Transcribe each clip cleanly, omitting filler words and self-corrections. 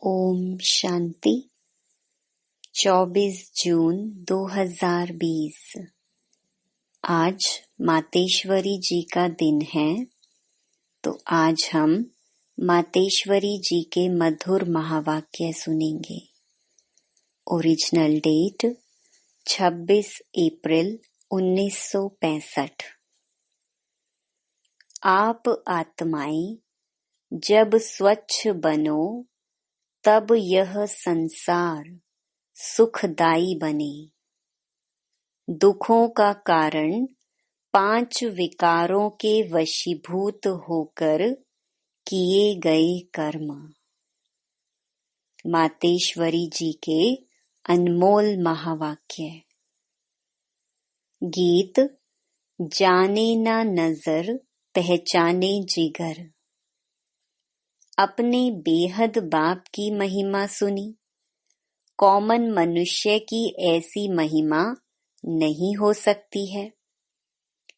ओम शांति। 24 जून 2020। आज मातेश्वरी जी का दिन है, तो आज हम मातेश्वरी जी के मधुर महावाक्य सुनेंगे। ओरिजिनल डेट 26 अप्रैल 1965। आप आत्माएं जब स्वच्छ बनो तब यह संसार सुखदाई बने। दुखों का कारण 5 विकारों के वशीभूत होकर किए गए कर्म। मातेश्वरी जी के अनमोल महावाक्य। गीत जाने ना नजर पहचाने जिगर। अपने बेहद बाप की महिमा सुनी। कॉमन मनुष्य की ऐसी महिमा नहीं हो सकती है।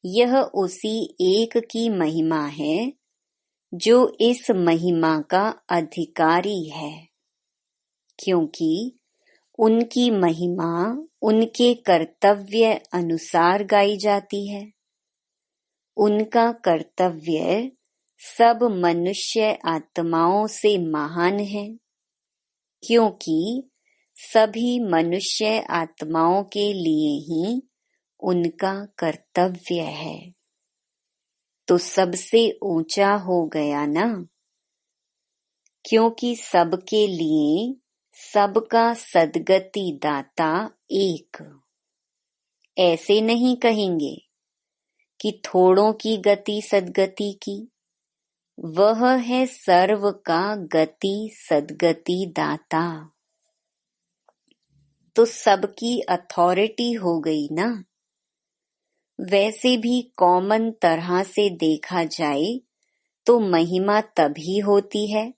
यह उसी एक की महिमा है जो इस महिमा का अधिकारी है, क्योंकि उनकी महिमा उनके कर्तव्य अनुसार गाई जाती है। उनका कर्तव्य सब मनुष्य आत्माओं से महान है, क्योंकि सभी मनुष्य आत्माओं के लिए ही उनका कर्तव्य है। तो सबसे ऊंचा हो गया ना, क्योंकि सबके लिए सबका सद्गति दाता एक। ऐसे नहीं कहेंगे कि थोड़ों की गति सद्गति की, वह है सर्व का गति सद्गति दाता। तो सबकी अथॉरिटी हो गई ना। वैसे भी कॉमन तरह से देखा जाए तो महिमा तभी होती है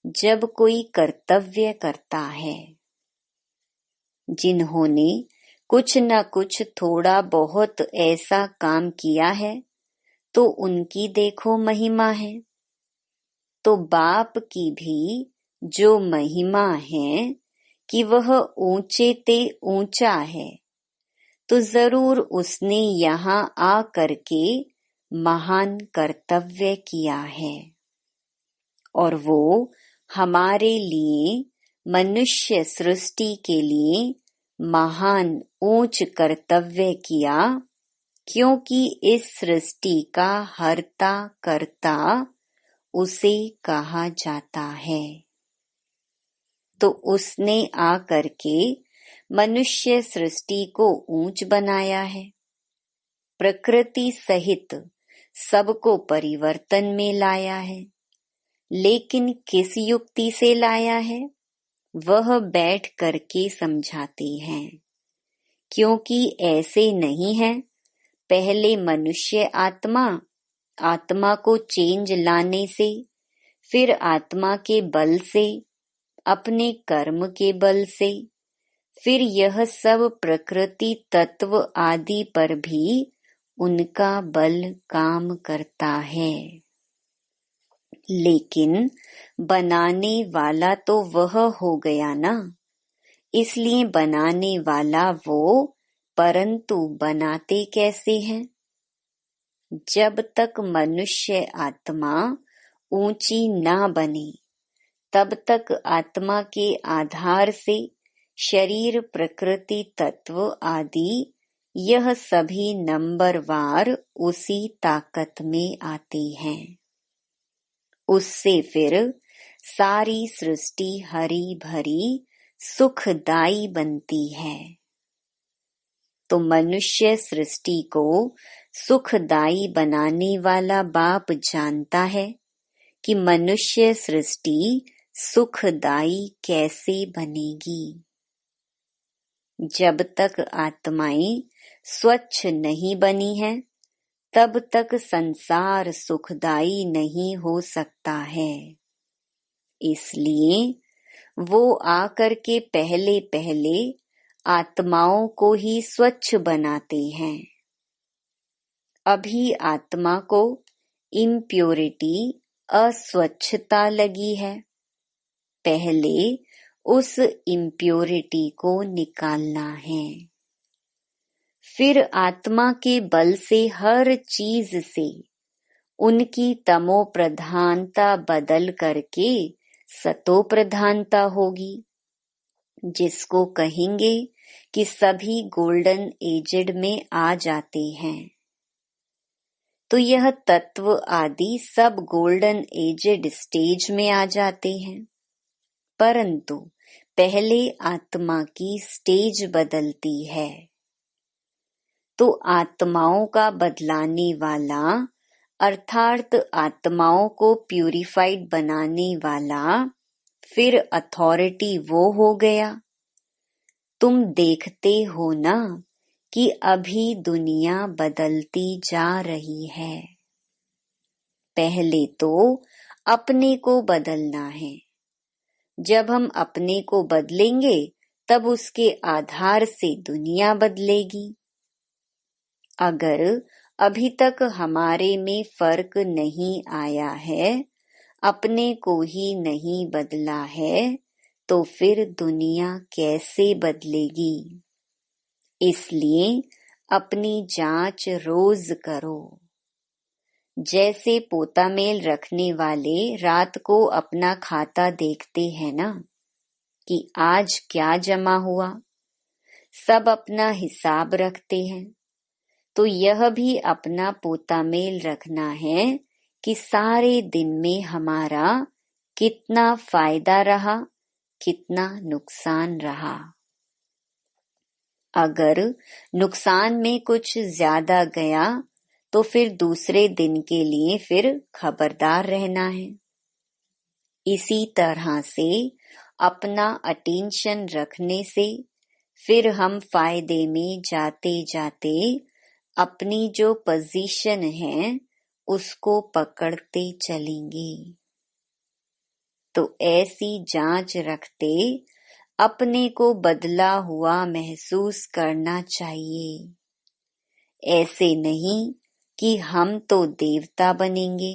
जब कोई कर्तव्य करता है। जिन्होंने कुछ न कुछ थोड़ा बहुत ऐसा काम किया है तो उनकी देखो महिमा है। तो बाप की भी जो महिमा है कि वह ऊंचे ते ऊंचा है, तो जरूर उसने यहाँ आ करके महान कर्तव्य किया है। और वो हमारे लिए, मनुष्य सृष्टि के लिए महान ऊंच कर्तव्य किया, क्योंकि इस सृष्टि का हर्ता कर्ता उसे कहा जाता है। तो उसने आकर के मनुष्य सृष्टि को ऊंच बनाया है। प्रकृति सहित सबको परिवर्तन में लाया है, लेकिन किस युक्ति से लाया है वह बैठ करके समझाते हैं। क्योंकि ऐसे नहीं है पहले मनुष्य आत्मा को चेंज लाने से, फिर आत्मा के बल से, अपने कर्म के बल से, फिर यह सब प्रकृति तत्व आदि पर भी उनका बल काम करता है। लेकिन बनाने वाला तो वह हो गया ना, इसलिए बनाने वाला वो, परंतु बनाते कैसे हैं? जब तक मनुष्य आत्मा ऊंची ना बने तब तक आत्मा के आधार से शरीर, प्रकृति तत्व आदि यह सभी नंबरवार उसी ताकत में आते हैं। उससे फिर सारी सृष्टि हरी भरी सुखदाई बनती है। तो मनुष्य सृष्टि को सुखदाई बनाने वाला बाप जानता है कि मनुष्य सृष्टि सुखदाई कैसे बनेगी। जब तक आत्माएं स्वच्छ नहीं बनी हैं, तब तक संसार सुखदाई नहीं हो सकता है। इसलिए वो आकर के पहले पहले आत्माओं को ही स्वच्छ बनाते हैं। अभी आत्मा को इम्प्योरिटी, अस्वच्छता लगी है, पहले उस इम्प्योरिटी को निकालना है। फिर आत्मा के बल से हर चीज से उनकी तमो प्रधानता बदल करके सतो प्रधानता होगी, जिसको कहेंगे कि सभी गोल्डन एजेड में आ जाते हैं। तो यह तत्व आदि सब गोल्डन एजेड स्टेज में आ जाते हैं, परंतु पहले आत्मा की स्टेज बदलती है। तो आत्माओं का बदलाने वाला अर्थात आत्माओं को प्यूरिफाइड बनाने वाला फिर अथॉरिटी वो हो गया। तुम देखते हो ना कि अभी दुनिया बदलती जा रही है। पहले तो अपने को बदलना है। जब हम अपने को बदलेंगे तब उसके आधार से दुनिया बदलेगी। अगर अभी तक हमारे में फर्क नहीं आया है, अपने को ही नहीं बदला है, तो फिर दुनिया कैसे बदलेगी। इसलिए अपनी जांच रोज करो। जैसे पोता मेल रखने वाले रात को अपना खाता देखते हैं ना कि आज क्या जमा हुआ, सब अपना हिसाब रखते हैं। तो यह भी अपना पोता मेल रखना है कि सारे दिन में हमारा कितना फायदा रहा, कितना नुकसान रहा। अगर नुकसान में कुछ ज्यादा गया तो फिर दूसरे दिन के लिए फिर खबरदार रहना है। इसी तरह से अपना अटेंशन रखने से फिर हम फायदे में जाते जाते अपनी जो पोजीशन है उसको पकड़ते चलेंगे। तो ऐसी जांच रखते अपने को बदला हुआ महसूस करना चाहिए। ऐसे नहीं कि हम तो देवता बनेंगे,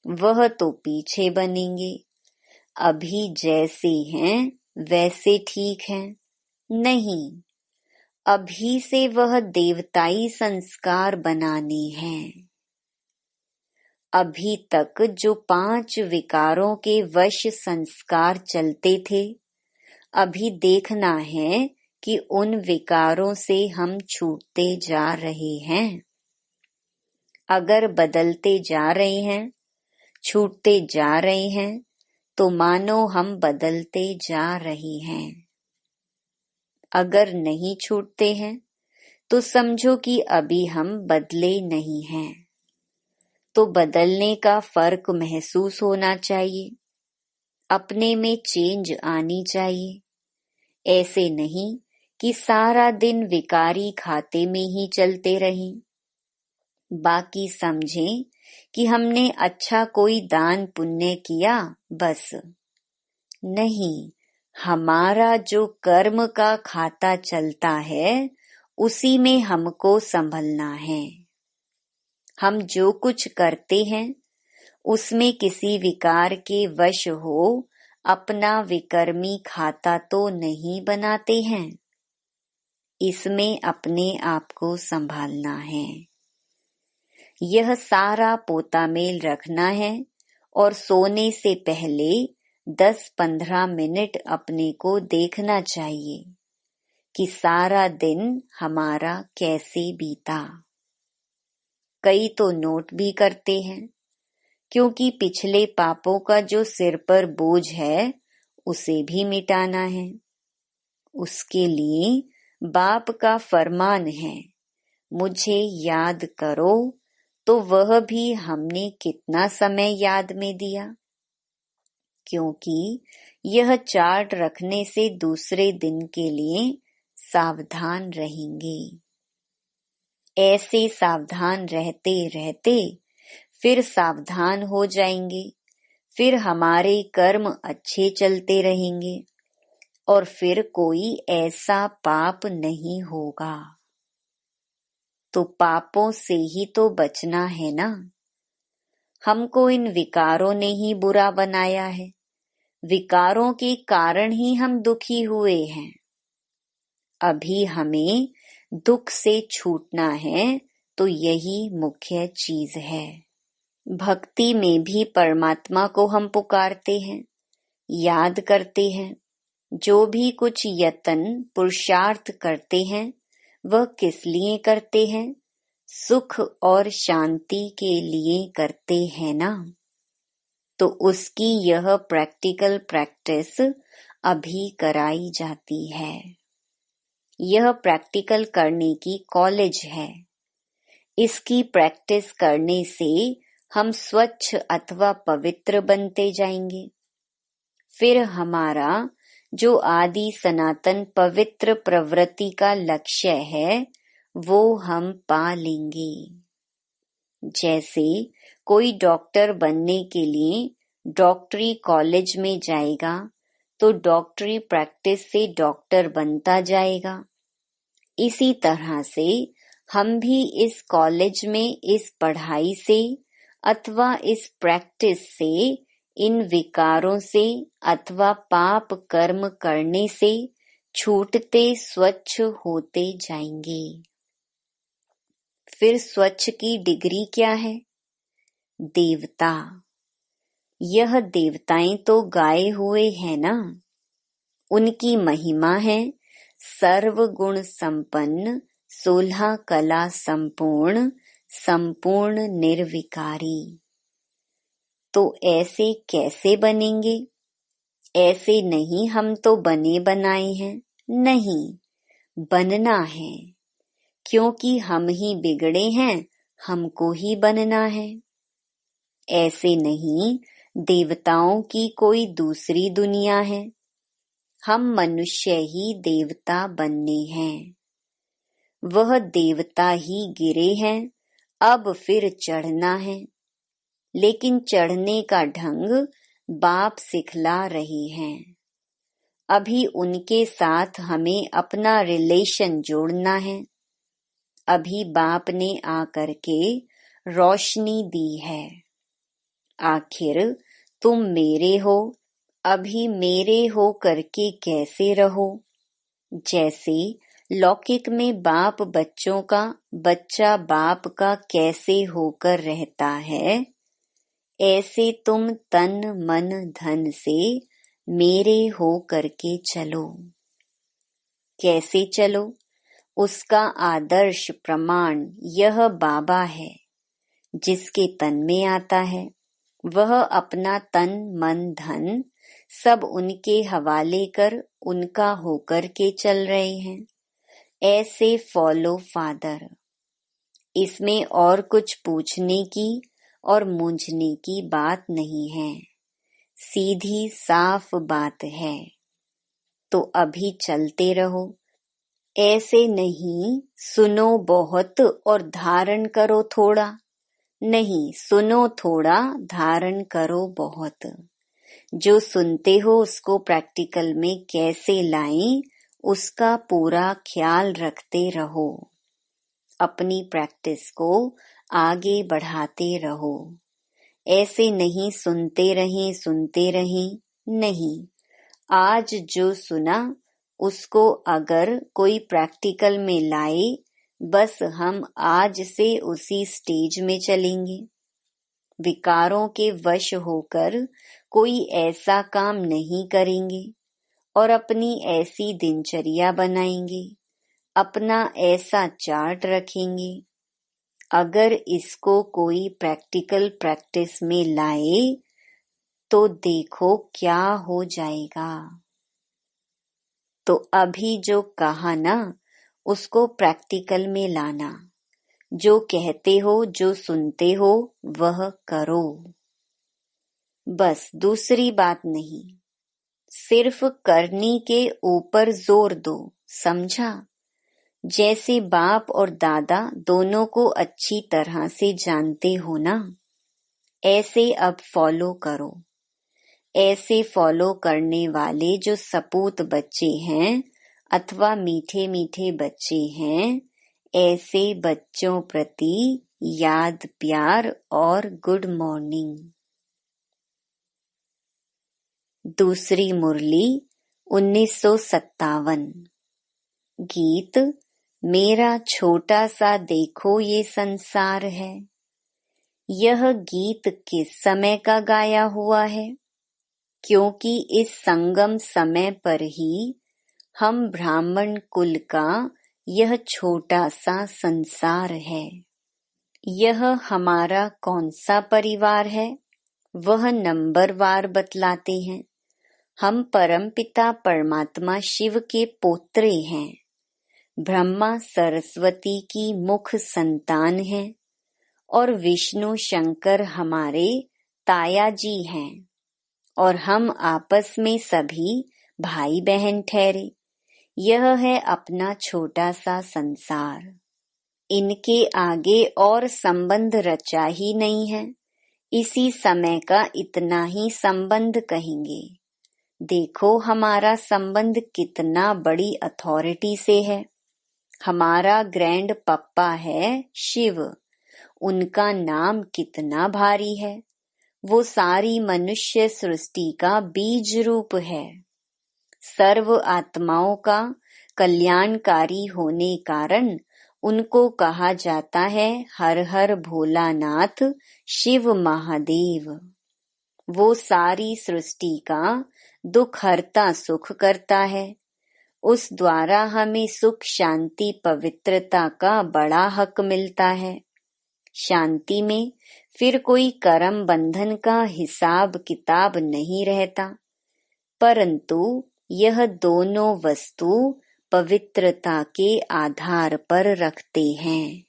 वह तो पीछे बनेंगे, अभी जैसे हैं वैसे ठीक हैं। नहीं, अभी से वह देवताई संस्कार बनाने हैं। अभी तक जो 5 विकारों के वश संस्कार चलते थे, अभी देखना है कि उन विकारों से हम छूटते जा रहे हैं। अगर बदलते जा रहे हैं, छूटते जा रहे हैं, तो मानो हम बदलते जा रहे हैं। अगर नहीं छूटते हैं तो समझो कि अभी हम बदले नहीं हैं। तो बदलने का फर्क महसूस होना चाहिए, अपने में चेंज आनी चाहिए। ऐसे नहीं कि सारा दिन विकारी खाते में ही चलते रहें, बाकी समझें कि हमने अच्छा कोई दान पुण्य किया बस। नहीं, हमारा जो कर्म का खाता चलता है उसी में हमको संभलना है। हम जो कुछ करते हैं उसमें किसी विकार के वश हो अपना विकर्मी खाता तो नहीं बनाते हैं। इसमें अपने आप को संभालना है। यह सारा पोता मेल रखना है और सोने से पहले 10-15 मिनट अपने को देखना चाहिए कि सारा दिन हमारा कैसे बीता। कई तो नोट भी करते हैं, क्योंकि पिछले पापों का जो सिर पर बोझ है उसे भी मिटाना है। उसके लिए बाप का फरमान है, मुझे याद करो। तो वह भी हमने कितना समय याद में दिया, क्योंकि यह चार्ट रखने से दूसरे दिन के लिए सावधान रहेंगे। ऐसे सावधान रहते रहते फिर सावधान हो जाएंगे, फिर हमारे कर्म अच्छे चलते रहेंगे और फिर कोई ऐसा पाप नहीं होगा। तो पापों से ही तो बचना है ना। हमको इन विकारों ने ही बुरा बनाया है, विकारों के कारण ही हम दुखी हुए हैं। अभी हमें दुख से छूटना है, तो यही मुख्य चीज है। भक्ति में भी परमात्मा को हम पुकारते हैं, याद करते हैं। जो भी कुछ यत्न पुरुषार्थ करते हैं, वह किस लिए करते हैं? सुख और शांति के लिए करते हैं ना। तो उसकी यह प्रैक्टिकल प्रैक्टिस अभी कराई जाती है। यह प्रैक्टिकल करने की कॉलेज है। इसकी प्रैक्टिस करने से हम स्वच्छ अथवा पवित्र बनते जाएंगे। फिर हमारा जो आदि सनातन पवित्र प्रवृत्ति का लक्ष्य है, वो हम पा लेंगे। जैसे कोई डॉक्टर बनने के लिए डॉक्टरी कॉलेज में जाएगा, तो डॉक्टरी प्रैक्टिस से डॉक्टर बनता जाएगा। इसी तरह से हम भी इस कॉलेज में इस पढ़ाई से अथवा इस प्रैक्टिस से, इन विकारों से अथवा पाप कर्म करने से छूटते स्वच्छ होते जाएंगे। फिर स्वच्छ की डिग्री क्या है? देवता। यह देवताएं तो गाए हुए हैं ना। उनकी महिमा है सर्व गुण संपन्न, 16 कला संपूर्ण, संपूर्ण निर्विकारी। तो ऐसे कैसे बनेंगे? ऐसे नहीं हम तो बने बनाए हैं, नहीं, बनना है। क्योंकि हम ही बिगड़े हैं, हमको ही बनना है। ऐसे नहीं देवताओं की कोई दूसरी दुनिया है, हम मनुष्य ही देवता बनने हैं। वह देवता ही गिरे हैं, अब फिर चढ़ना है। लेकिन चढ़ने का ढंग बाप सिखला रहे हैं। अभी उनके साथ हमें अपना रिलेशन जोड़ना है। अभी बाप ने आकर के रोशनी दी है। आखिर तुम मेरे हो, अभी मेरे हो करके कैसे रहो? जैसे लौकिक में बाप बच्चों का, बच्चा बाप का कैसे होकर रहता है, ऐसे तुम तन मन धन से मेरे हो करके चलो। कैसे चलो? उसका आदर्श प्रमाण यह बाबा है। जिसके तन में आता है, वह अपना तन मन धन सब उनके हवाले कर उनका होकर के चल रहे हैं। ऐसे फॉलो फादर। इसमें और कुछ पूछने की और मूंझने की बात नहीं है, सीधी साफ बात है। तो अभी चलते रहो। ऐसे नहीं सुनो बहुत और धारण करो थोड़ा, नहीं, सुनो थोड़ा, धारण करो बहुत। जो सुनते हो उसको प्रैक्टिकल में कैसे लाएं, उसका पूरा ख्याल रखते रहो। अपनी प्रैक्टिस को आगे बढ़ाते रहो। ऐसे नहीं सुनते रहें, नहीं। आज जो सुना उसको अगर कोई प्रैक्टिकल में लाए, बस हम आज से उसी स्टेज में चलेंगे। विकारों के वश होकर कोई ऐसा काम नहीं करेंगे और अपनी ऐसी दिनचर्या बनाएंगे, अपना ऐसा चार्ट रखेंगे। अगर इसको कोई प्रैक्टिकल प्रैक्टिस में लाए तो देखो क्या हो जाएगा। तो अभी जो कहा ना, उसको प्रैक्टिकल में लाना। जो कहते हो, जो सुनते हो, वह करो। बस, दूसरी बात नहीं। सिर्फ करने के ऊपर जोर दो, समझा? जैसे बाप और दादा दोनों को अच्छी तरह से जानते हो ना, ऐसे अब फॉलो करो। ऐसे फॉलो करने वाले जो सपूत बच्चे हैं अथवा मीठे मीठे बच्चे हैं, ऐसे बच्चों प्रति याद प्यार और गुड मॉर्निंग। दूसरी मुरली 1957। गीत मेरा छोटा सा देखो ये संसार है। यह गीत किस समय का गाया हुआ है? क्योंकि इस संगम समय पर ही हम ब्राह्मण कुल का यह छोटा सा संसार है। यह हमारा कौन सा परिवार है, वह नंबरवार बतलाते हैं। हम परमपिता परमात्मा शिव के पोत्रे हैं। ब्रह्मा सरस्वती की मुख संतान हैं और विष्णु शंकर हमारे ताया जी हैं और हम आपस में सभी भाई बहन ठहरे। यह है अपना छोटा सा संसार। इनके आगे और संबंध रचा ही नहीं है। इसी समय का इतना ही संबंध कहेंगे। देखो हमारा संबंध कितना बड़ी अथॉरिटी से है। हमारा ग्रैंड पप्पा है शिव। उनका नाम कितना भारी है। वो सारी मनुष्य सृष्टि का बीज रूप है। सर्व आत्माओं का कल्याणकारी होने कारण उनको कहा जाता है हर हर भोलानाथ शिव महादेव। वो सारी सृष्टि का दुख हरता सुख करता है। उस द्वारा हमें सुख शांति पवित्रता का बड़ा हक मिलता है। शांति में फिर कोई कर्म बंधन का हिसाब किताब नहीं रहता, परंतु यह दोनों वस्तु पवित्रता के आधार पर रखते हैं।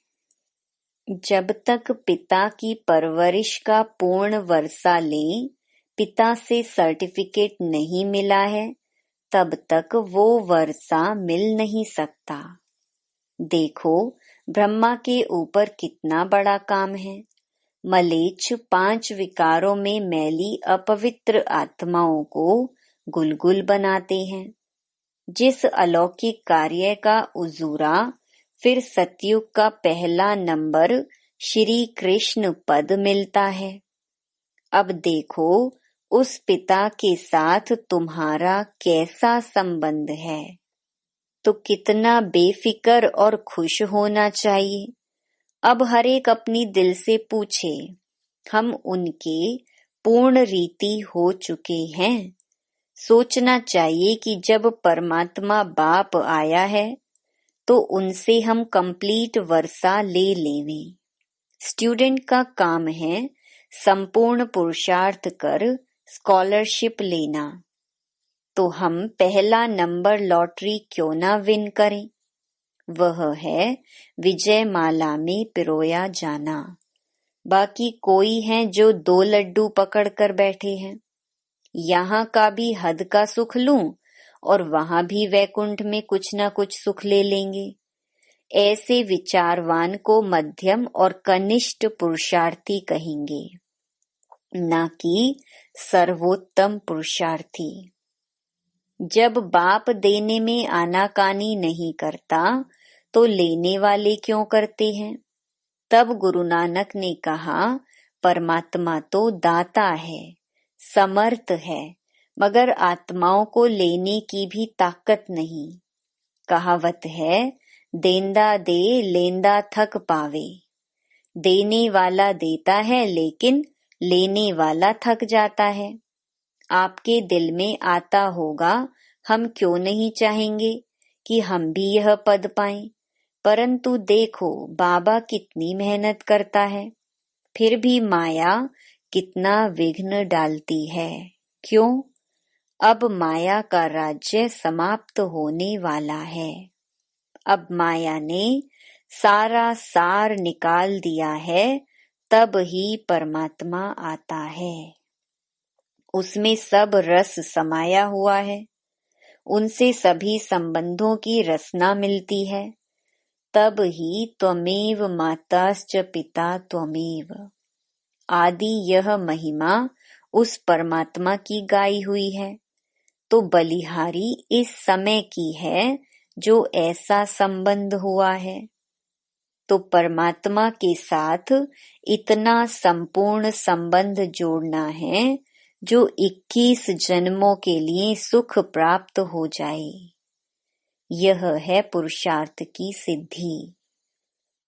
जब तक पिता की परवरिश का पूर्ण वर्षा लें, पिता से सर्टिफिकेट नहीं मिला है, तब तक वो वर्षा मिल नहीं सकता। देखो ब्रह्मा के ऊपर कितना बड़ा काम है। मलेच्छ 5 विकारों में मैली अपवित्र आत्माओं को गुलगुल बनाते हैं। जिस अलौकिक कार्य का उजूरा फिर सतयुग का पहला नंबर श्री कृष्ण पद मिलता है। अब देखो उस पिता के साथ तुम्हारा कैसा संबंध है, तो कितना बेफिक्र और खुश होना चाहिए। अब हर एक अपनी दिल से पूछे, हम उनके पूर्ण रीति हो चुके हैं। सोचना चाहिए कि जब परमात्मा बाप आया है तो उनसे हम कंप्लीट वर्षा ले लेवें। स्टूडेंट का काम है संपूर्ण पुरुषार्थ कर स्कॉलरशिप लेना, तो हम पहला नंबर लॉटरी क्यों ना विन करें। वह है विजय माला में पिरोया जाना। बाकी कोई है जो 2 लड्डू पकड़ कर बैठे हैं। यहाँ का भी हद का सुख लूं और वहां भी वैकुंठ में कुछ न कुछ सुख ले लेंगे। ऐसे विचारवान को मध्यम और कनिष्ठ पुरुषार्थी कहेंगे, न कि सर्वोत्तम पुरुषार्थी। जब बाप देने में आनाकानी नहीं करता तो लेने वाले क्यों करते हैं। तब गुरु नानक ने कहा, परमात्मा तो दाता है, समर्थ है, मगर आत्माओं को लेने की भी ताकत नहीं। कहावत है, देंदा दे लेंदा थक पावे। देने वाला देता है लेकिन लेने वाला थक जाता है। आपके दिल में आता होगा, हम क्यों नहीं चाहेंगे कि हम भी यह पद पाएं। परंतु देखो बाबा कितनी मेहनत करता है, फिर भी माया कितना विघ्न डालती है। क्यों? अब माया का राज्य समाप्त होने वाला है। अब माया ने सारा सार निकाल दिया है, तब ही परमात्मा आता है। उसमें सब रस समाया हुआ है। उनसे सभी संबंधों की रसना मिलती है। तब ही त्वमेव माताश्च पिता त्वमेव। आदि यह महिमा उस परमात्मा की गाई हुई है, तो बलिहारी इस समय की है जो ऐसा संबंध हुआ है। तो परमात्मा के साथ इतना संपूर्ण संबंध जोड़ना है जो 21 जन्मों के लिए सुख प्राप्त हो जाए। यह है पुरुषार्थ की सिद्धि।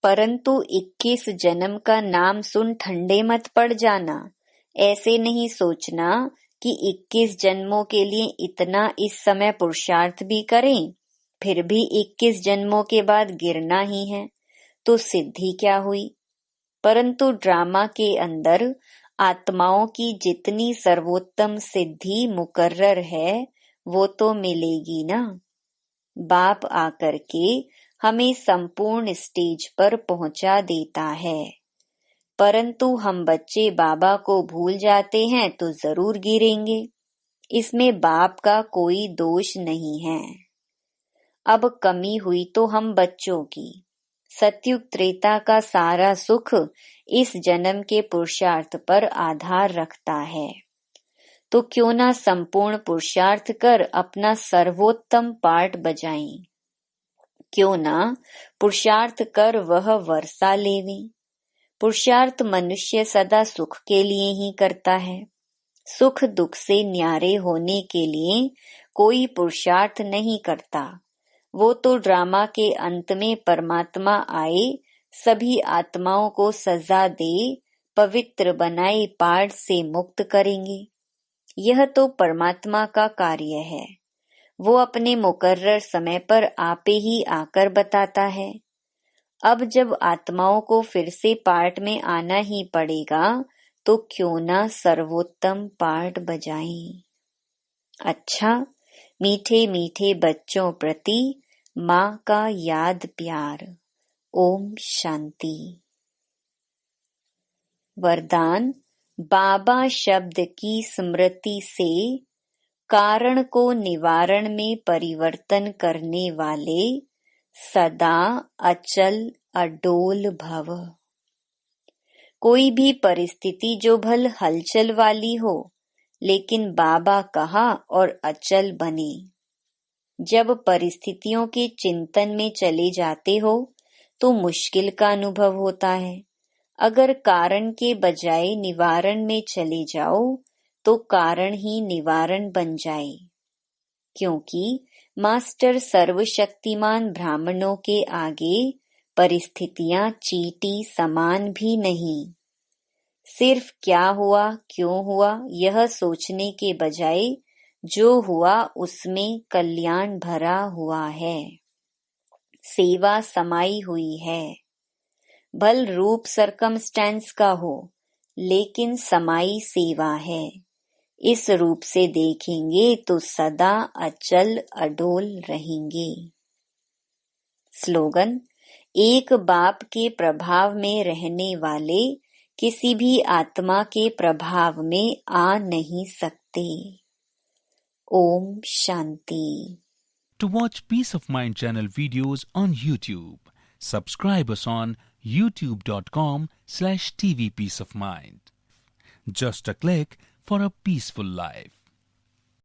परंतु 21 जन्म का नाम सुन ठंडे मत पड़ जाना। ऐसे नहीं सोचना कि 21 जन्मों के लिए इतना इस समय पुरुषार्थ भी करें, फिर भी 21 जन्मों के बाद गिरना ही है, तो सिद्धि क्या हुई। परंतु ड्रामा के अंदर आत्माओं की जितनी सर्वोत्तम सिद्धि मुकर्रर है वो तो मिलेगी ना। बाप आकर के हमें संपूर्ण स्टेज पर पहुंचा देता है, परंतु हम बच्चे बाबा को भूल जाते हैं तो जरूर गिरेंगे। इसमें बाप का कोई दोष नहीं है। अब कमी हुई तो हम बच्चों की। सतयुग त्रेता का सारा सुख इस जन्म के पुरुषार्थ पर आधार रखता है, तो क्यों ना संपूर्ण पुरुषार्थ कर अपना सर्वोत्तम पार्ट बजाएं। क्यों ना पुरुषार्थ कर वह वर्षा लेवें। पुरुषार्थ मनुष्य सदा सुख के लिए ही करता है। सुख दुख से न्यारे होने के लिए कोई पुरुषार्थ नहीं करता। वो तो ड्रामा के अंत में परमात्मा आए, सभी आत्माओं को सजा दे, पवित्र बनाए, पाठ से मुक्त करेंगे। यह तो परमात्मा का कार्य है। वो अपने मुकर्रर समय पर आपे ही आकर बताता है। अब जब आत्माओं को फिर से पाठ में आना ही पड़ेगा, तो क्यों ना सर्वोत्तम पाठ बजाएं। अच्छा, मीठे मीठे बच्चों प्रति माँ का याद प्यार। ओम शांति। वरदान। बाबा शब्द की स्मृति से कारण को निवारण में परिवर्तन करने वाले सदा अचल अडोल भव। कोई भी परिस्थिति जो भल हलचल वाली हो, लेकिन बाबा कहा और अचल बने। जब परिस्थितियों के चिंतन में चले जाते हो तो मुश्किल का अनुभव होता है। अगर कारण के बजाय निवारण में चले जाओ तो कारण ही निवारण बन जाए, क्योंकि मास्टर सर्वशक्तिमान ब्राह्मणों के आगे परिस्थितियां चींटी समान भी नहीं। सिर्फ क्या हुआ, क्यों हुआ, यह सोचने के बजाय जो हुआ उसमें कल्याण भरा हुआ है, सेवा समाई हुई है। भल रूप सरकमस्टेंस का हो, लेकिन समाई सेवा है। इस रूप से देखेंगे तो सदा अचल अडोल रहेंगे। स्लोगन। एक बाप के प्रभाव में रहने वाले किसी भी आत्मा के प्रभाव में आ नहीं सकते। Om Shanti. To watch Peace of Mind channel videos on YouTube, subscribe us on youtube.com/tvpeaceofmind. Just a click for a peaceful life.